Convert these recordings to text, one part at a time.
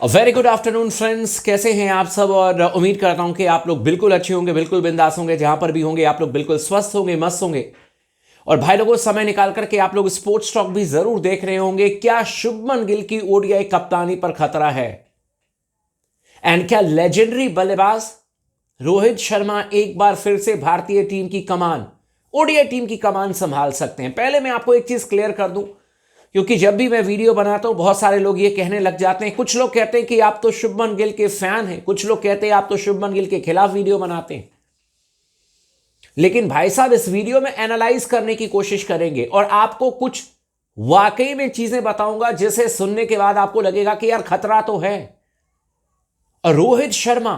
Very good afternoon friends, कैसे हैं आप सब। और उम्मीद करता हूं कि आप लोग बिल्कुल अच्छे होंगे, बिल्कुल बिंदास होंगे, जहां पर भी होंगे आप लोग बिल्कुल स्वस्थ होंगे, मस्त होंगे। और भाई लोगों, समय निकाल करके आप लोग स्पोर्ट्स टॉक भी जरूर देख रहे होंगे। क्या शुभमन गिल की ओडीआई कप्तानी पर खतरा है? एंड क्या लेजेंडरी बल्लेबाज रोहित शर्मा एक बार फिर से भारतीय टीम की कमान, ओडीआई टीम की कमान संभाल सकते हैं? पहले मैं आपको एक चीज क्लियर कर दूं, क्योंकि जब भी मैं वीडियो बनाता हूं बहुत सारे लोग ये कहने लग जाते हैं। कुछ लोग कहते हैं कि आप तो शुभमन गिल के फैन हैं, कुछ लोग कहते हैं आप तो शुभमन गिल के खिलाफ वीडियो बनाते हैं। लेकिन भाई साहब, इस वीडियो में एनालाइज करने की कोशिश करेंगे और आपको कुछ वाकई में चीजें बताऊंगा जिसे सुनने के बाद आपको लगेगा कि यार खतरा तो है। और रोहित शर्मा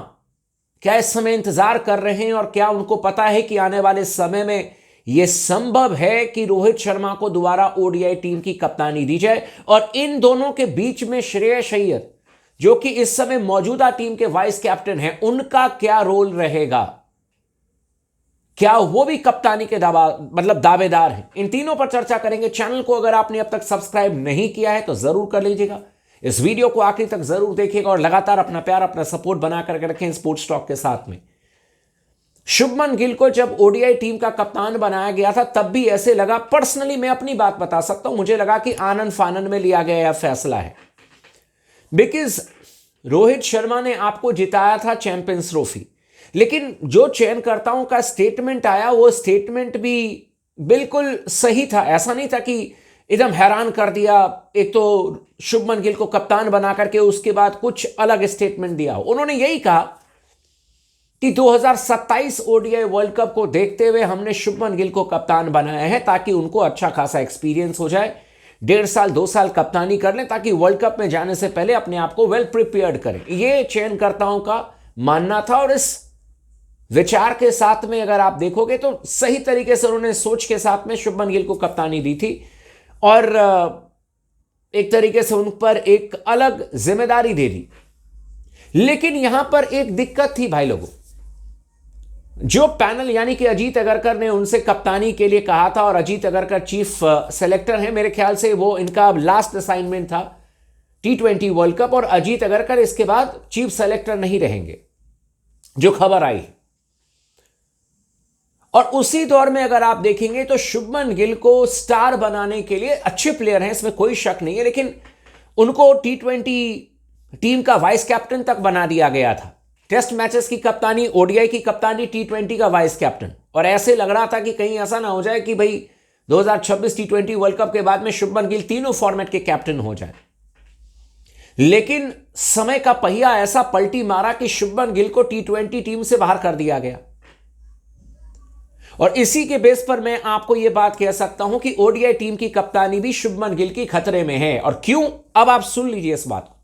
क्या इस समय इंतजार कर रहे हैं और क्या उनको पता है कि आने वाले समय में यह संभव है कि रोहित शर्मा को दोबारा ओडीआई टीम की कप्तानी दी जाए? और इन दोनों के बीच में श्रेयस अय्यर, जो कि इस समय मौजूदा टीम के वाइस कैप्टन हैं, उनका क्या रोल रहेगा? क्या वो भी कप्तानी के दावेदार हैं? इन तीनों पर चर्चा करेंगे। चैनल को अगर आपने अब तक सब्सक्राइब नहीं किया है तो जरूर कर लीजिएगा। इस वीडियो को आखिरी तक जरूर देखिएगा और लगातार अपना प्यार, अपना सपोर्ट बना करके रखें स्पोर्ट्स टॉक के साथ में। शुभमन गिल को जब ओडीआई टीम का कप्तान बनाया गया था तब भी ऐसे लगा, पर्सनली मैं अपनी बात बता सकता हूं, मुझे लगा कि आनंद फानंद में लिया गया यह फैसला है। बिकॉज रोहित शर्मा ने आपको जिताया था चैंपियंस ट्रॉफी, लेकिन जो चयनकर्ताओं का स्टेटमेंट आया वो स्टेटमेंट भी बिल्कुल सही था। ऐसा नहीं था कि एकदम हैरान कर दिया। एक तो शुभमन गिल को कप्तान बना करके उसके बाद कुछ अलग स्टेटमेंट दिया। उन्होंने यही कहा कि 2027 ओडीआई वर्ल्ड कप को देखते हुए हमने शुभमन गिल को कप्तान बनाया है ताकि उनको अच्छा खासा एक्सपीरियंस हो जाए, 1.5 साल 2 साल कप्तानी कर लें ताकि वर्ल्ड कप में जाने से पहले अपने आप को वेल प्रिपेयर्ड करें। यह चयनकर्ताओं का मानना था और इस विचार के साथ में अगर आप देखोगे तो सही तरीके से उन्होंने सोच के साथ में शुभमन गिल को कप्तानी दी थी और एक तरीके से उन पर एक अलग जिम्मेदारी दे दी। लेकिन यहां पर एक दिक्कत थी भाई लोगों। जो पैनल यानी कि अजीत अगरकर ने उनसे कप्तानी के लिए कहा था, और अजीत अगरकर चीफ सेलेक्टर हैं, मेरे ख्याल से वो इनका लास्ट असाइनमेंट था T20 वर्ल्ड कप, और अजीत अगरकर इसके बाद चीफ सेलेक्टर नहीं रहेंगे, जो खबर आई। और उसी दौर में अगर आप देखेंगे तो शुभमन गिल को स्टार बनाने के लिए, अच्छे प्लेयर हैं इसमें कोई शक नहीं है, लेकिन उनको T20 टीम का वाइस कैप्टन तक बना दिया गया था। टेस्ट मैचेस की कप्तानी, ओडीआई की कप्तानी, T20 का वाइस कैप्टन। और ऐसे लग रहा था कि कहीं ऐसा ना हो जाए कि भाई 2026 T20 वर्ल्ड कप के बाद में शुभमन गिल तीनों फॉर्मेट के कैप्टन हो जाए। लेकिन समय का पहिया ऐसा पलटी मारा कि शुभमन गिल को T20 टीम से बाहर कर दिया गया। और इसी के बेस पर मैं आपको यह बात कह सकता हूं कि ओडीआई टीम की कप्तानी भी शुभमन गिल की खतरे में है। और क्यों, अब आप सुन लीजिए इस बात को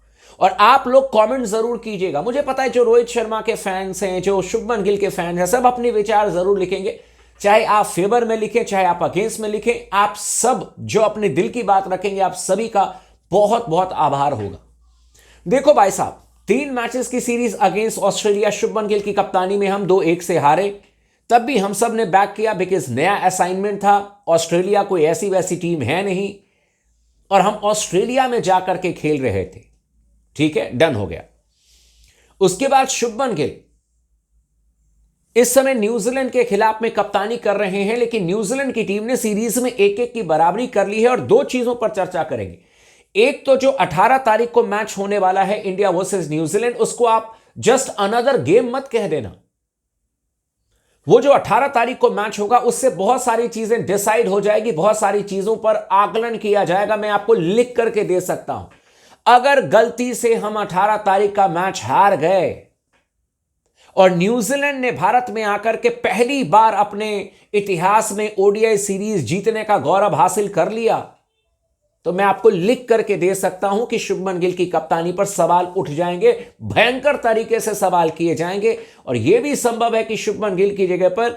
और आप लोग कमेंट जरूर कीजिएगा। मुझे पता है जो रोहित शर्मा के फैंस हैं, जो शुभमन गिल के फैंस हैं, सब अपने विचार जरूर लिखेंगे, चाहे आप फेवर में लिखें चाहे आप अगेंस्ट में लिखें। आप सब जो अपने दिल की बात रखेंगे, आप सभी का बहुत बहुत आभार होगा। देखो भाई साहब, 3 मैचेस की series against Australia Shubman Gill की कप्तानी में हम 2-1 से हारे। तब भी हम सब ने बैक किया बिकॉज नया असाइनमेंट था। ऑस्ट्रेलिया कोई ऐसी वैसी टीम है नहीं और हम ऑस्ट्रेलिया में जाकर के खेल रहे थे। ठीक है, डन हो गया। उसके बाद शुभमन गिल इस समय न्यूजीलैंड के खिलाफ में कप्तानी कर रहे हैं, लेकिन न्यूजीलैंड की टीम ने सीरीज में 1-1 की बराबरी कर ली है। और 2 चीजों पर चर्चा करेंगे। एक तो जो 18 तारीख को मैच होने वाला है इंडिया वर्सेस न्यूजीलैंड, उसको आप जस्ट अनदर गेम मत कह देना। वो जो 18 तारीख को मैच होगा उससे बहुत सारी चीजें डिसाइड हो जाएगी, बहुत सारी चीजों पर आकलन किया जाएगा। मैं आपको लिख करके दे सकता हूं, अगर गलती से हम 18 तारीख का मैच हार गए और न्यूजीलैंड ने भारत में आकर के पहली बार अपने इतिहास में ओडीआई सीरीज जीतने का गौरव हासिल कर लिया, तो मैं आपको लिख करके दे सकता हूं कि शुभमन गिल की कप्तानी पर सवाल उठ जाएंगे, भयंकर तरीके से सवाल किए जाएंगे। और यह भी संभव है कि शुभमन गिल की जगह पर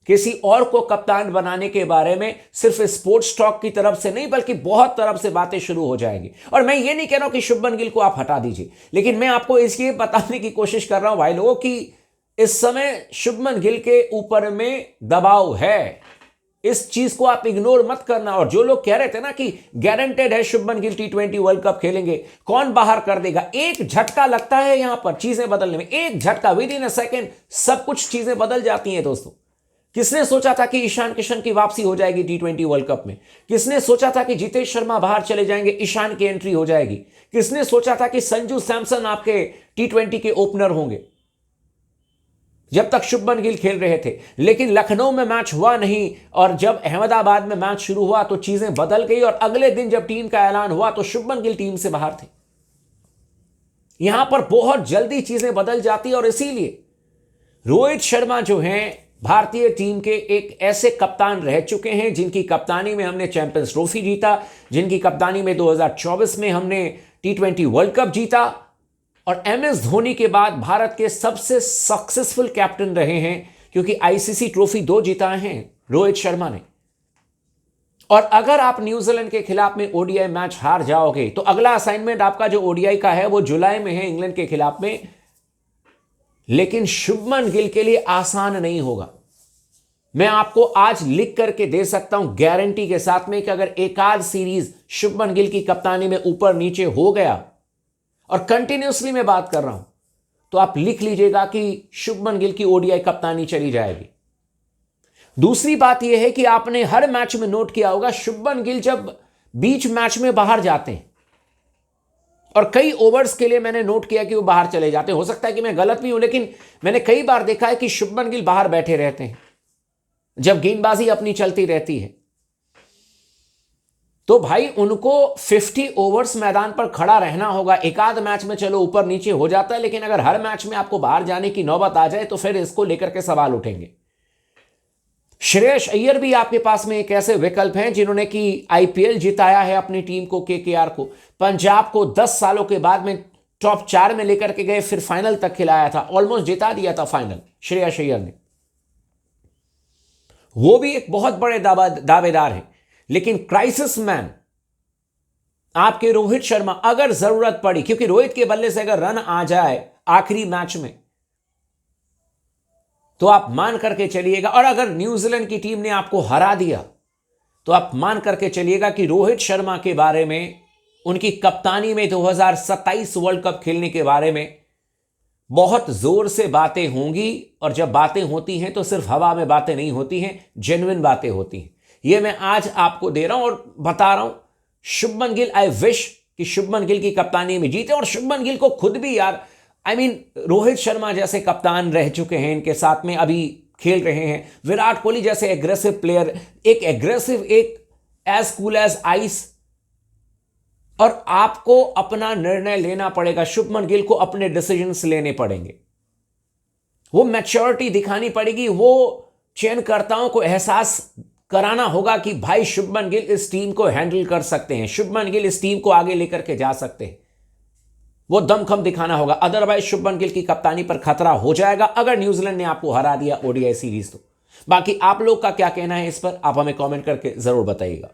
किसी और को कप्तान बनाने के बारे में सिर्फ स्पोर्ट्स टॉक की तरफ से नहीं बल्कि बहुत तरफ से बातें शुरू हो जाएंगी। और मैं ये नहीं कह रहा हूं कि शुभमन गिल को आप हटा दीजिए, लेकिन मैं आपको इसलिए बताने की कोशिश कर रहा हूं भाई लोगों कि इस समय शुभमन गिल के ऊपर में दबाव है। इस चीज को आप इग्नोर मत करना। और जो लोग कह रहे थे ना कि गारंटेड है Shubman Gill T20 world cup खेलेंगे, कौन बाहर कर देगा, एक झटका लगता है यहां पर चीजें बदलने में, एक झटका विद इन अ सेकेंड सब कुछ चीजें बदल जाती हैं दोस्तों। किसने सोचा था कि ईशान किशन की वापसी हो जाएगी T20 वर्ल्ड कप में? किसने सोचा था कि जितेश शर्मा बाहर चले जाएंगे, ईशान की एंट्री हो जाएगी? किसने सोचा था कि संजू सैमसन आपके T20 के ओपनर होंगे जब तक शुभमन गिल खेल रहे थे? लेकिन लखनऊ में मैच हुआ नहीं, और जब अहमदाबाद में मैच शुरू हुआ तो चीजें बदल गई, और अगले दिन जब टीम का ऐलान हुआ तो शुभमन गिल टीम से बाहर थे। यहां पर बहुत जल्दी चीजें बदल जाती, और इसीलिए रोहित शर्मा जो हैं भारतीय टीम के एक ऐसे कप्तान रह चुके हैं जिनकी कप्तानी में हमने चैंपियंस ट्रॉफी जीता, जिनकी कप्तानी में 2024 में हमने T20 वर्ल्ड कप जीता, और MS धोनी के बाद भारत के सबसे सक्सेसफुल कैप्टन रहे हैं, क्योंकि ICC ट्रॉफी 2 जीता है रोहित शर्मा ने। और अगर आप न्यूजीलैंड के खिलाफ में ODI मैच हार जाओगे तो अगला असाइनमेंट आपका जो ODI का है वो जुलाई में है इंग्लैंड के खिलाफ में। लेकिन शुभमन गिल के लिए आसान नहीं होगा। मैं आपको आज लिख करके दे सकता हूं गारंटी के साथ में कि अगर एक आध सीरीज शुभमन गिल की कप्तानी में ऊपर नीचे हो गया, और कंटिन्यूसली मैं बात कर रहा हूं, तो आप लिख लीजिएगा कि शुभमन गिल की ODI कप्तानी चली जाएगी। दूसरी बात यह है कि आपने हर मैच में नोट किया होगा शुभमन गिल जब बीच मैच में बाहर जाते हैं, और कई ओवर्स के लिए मैंने नोट किया कि वो बाहर चले जाते हैं। हो सकता है कि मैं गलत भी हूं, लेकिन मैंने कई बार देखा है कि शुभमन गिल बाहर बैठे रहते हैं जब गेंदबाजी अपनी चलती रहती है। तो भाई उनको 50 ओवर्स मैदान पर खड़ा रहना होगा। एक आध मैच में चलो ऊपर नीचे हो जाता है, लेकिन अगर हर मैच में आपको बाहर जाने की नौबत आ जाए तो फिर इसको लेकर के सवाल उठेंगे। श्रेयस अय्यर भी आपके पास में एक ऐसे विकल्प हैं जिन्होंने कि IPL जिताया है अपनी टीम को, KKR को, पंजाब को 10 सालों के बाद में टॉप 4 में लेकर के गए, फिर फाइनल तक खिलाया था, ऑलमोस्ट जिता दिया था फाइनल श्रेयस अय्यर ने। वो भी एक बहुत बड़े दावेदार हैं। लेकिन क्राइसिस मैन आपके रोहित शर्मा, अगर जरूरत पड़ी, क्योंकि रोहित के बल्ले से अगर रन आ जाए आखिरी मैच में तो आप मान करके चलिएगा, और अगर न्यूजीलैंड की टीम ने आपको हरा दिया तो आप मान करके चलिएगा कि रोहित शर्मा के बारे में, उनकी कप्तानी में 2027 वर्ल्ड कप खेलने के बारे में बहुत जोर से बातें होंगी। और जब बातें होती हैं तो सिर्फ हवा में बातें नहीं होती हैं, जेन्युइन बातें होती हैं। ये मैं आज आपको दे रहा हूं और बता रहा हूं। शुभमन गिल, आई विश कि शुभमन गिल की कप्तानी में जीते, और शुभमन गिल को खुद भी यार, रोहित शर्मा जैसे कप्तान रह चुके हैं, इनके साथ में अभी खेल रहे हैं। विराट कोहली जैसे एग्रेसिव प्लेयर, एक एग्रेसिव, एक एज कूल एज आइस। और आपको अपना निर्णय लेना पड़ेगा। शुभमन गिल को अपने डिसीजंस लेने पड़ेंगे, वो मैच्योरिटी दिखानी पड़ेगी, वो चयनकर्ताओं को एहसास कराना होगा कि भाई शुभमन गिल इस टीम को हैंडल कर सकते हैं, शुभमन गिल इस टीम को आगे लेकर के जा सकते हैं। वो दमखम दिखाना होगा, अदरवाइज शुभमन गिल की कप्तानी पर खतरा हो जाएगा अगर न्यूजीलैंड ने आपको हरा दिया ODI सीरीज तो। बाकी आप लोग का क्या कहना है इस पर, आप हमें कमेंट करके जरूर बताइएगा।